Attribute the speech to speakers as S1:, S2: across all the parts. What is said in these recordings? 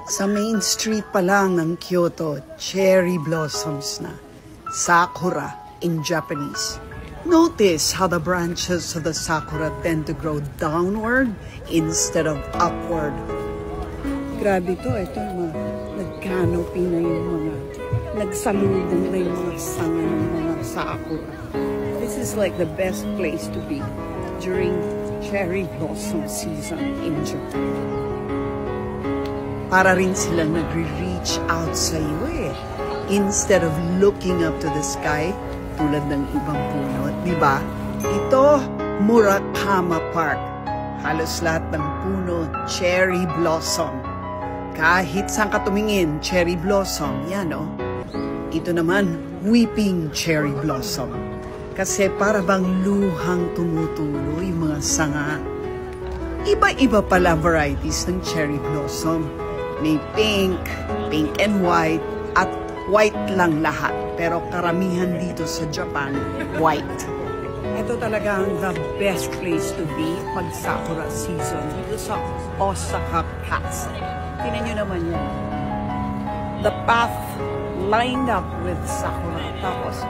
S1: Sa main street pa lang ng Kyoto, cherry blossoms na. Sakura in Japanese. Notice how the branches of the sakura tend to grow downward instead of upward. Grabe to, ito mga nag-canopy na yung mga, nagsalubong na yung mga sanga ng mga sakura. This is like the best place to be during cherry blossom season in Japan. Para rin silang nagre-reach out sa iyo eh. Instead of looking up to the sky, tulad ng ibang puno. Diba? Ito, Murakama Park. Halos lahat ng puno, cherry blossom. Kahit saan ka tumingin, cherry blossom. Yan o. Ito naman, weeping cherry blossom. Kasi para bang luhang tumutulo yung mga sanga. Iba-iba pala varieties ng cherry blossom. May pink, pink and white, at white lang lahat. Pero karamihan dito sa Japan, white. Ito talaga ang the best place to be pag sakura season dito sa Osaka Castle. Tingnan nyo naman yun. The path lined up with sakura. Tapos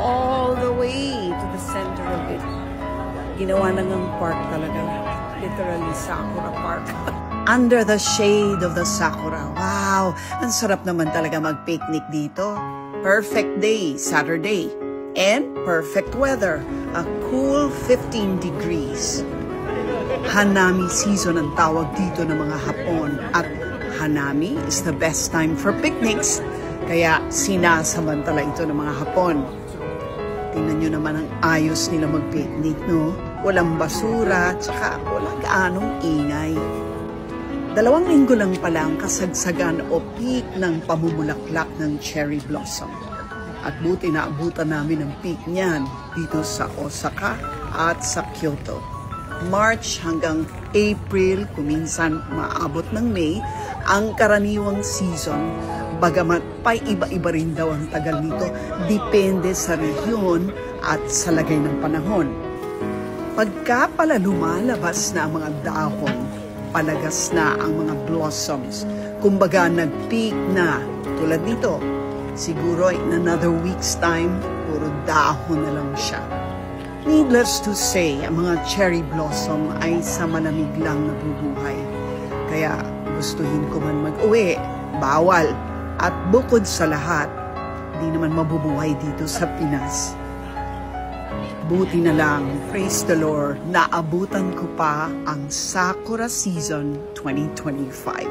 S1: all the way to the center of it. Ginawa na ng park talaga. Literally sakura park. Under the shade of the sakura. Wow! Ang sarap naman talaga mag-picnic dito. Perfect day, Saturday. And perfect weather. A cool 15 degrees. Hanami season ang tawag dito ng mga Hapon. At Hanami is the best time for picnics. Kaya sinasamantala ito ng mga Hapon. Tingnan nyo naman ang ayos nila mag-picnic, no? Walang basura, tsaka walang gaanong ingay. 2 linggo lang pala ang kasagsagan o peak ng pamumulaklak ng cherry blossom. At buti na abutan namin ang peak niyan dito sa Osaka at sa Kyoto. March hanggang April, kuminsan maabot ng May, ang karaniwang season. Bagamat pa iba-iba rin daw ang tagal nito, depende sa rehiyon at sa lagay ng panahon. Pagka pala lumalabas na ang mga dahon, palagas na ang mga blossoms. Kumbaga, nag-peak na. Tulad nito, siguro in another week's time, puro dahon na lang siya. Needless to say, ang mga cherry blossom ay sa malamig lang nabubuhay. Kaya gustuhin ko man mag-uwi, bawal. At bukod sa lahat, di naman mabubuhay dito sa Pinas. Buti na lang, praise the Lord, naabutan ko pa ang Sakura Season 2025.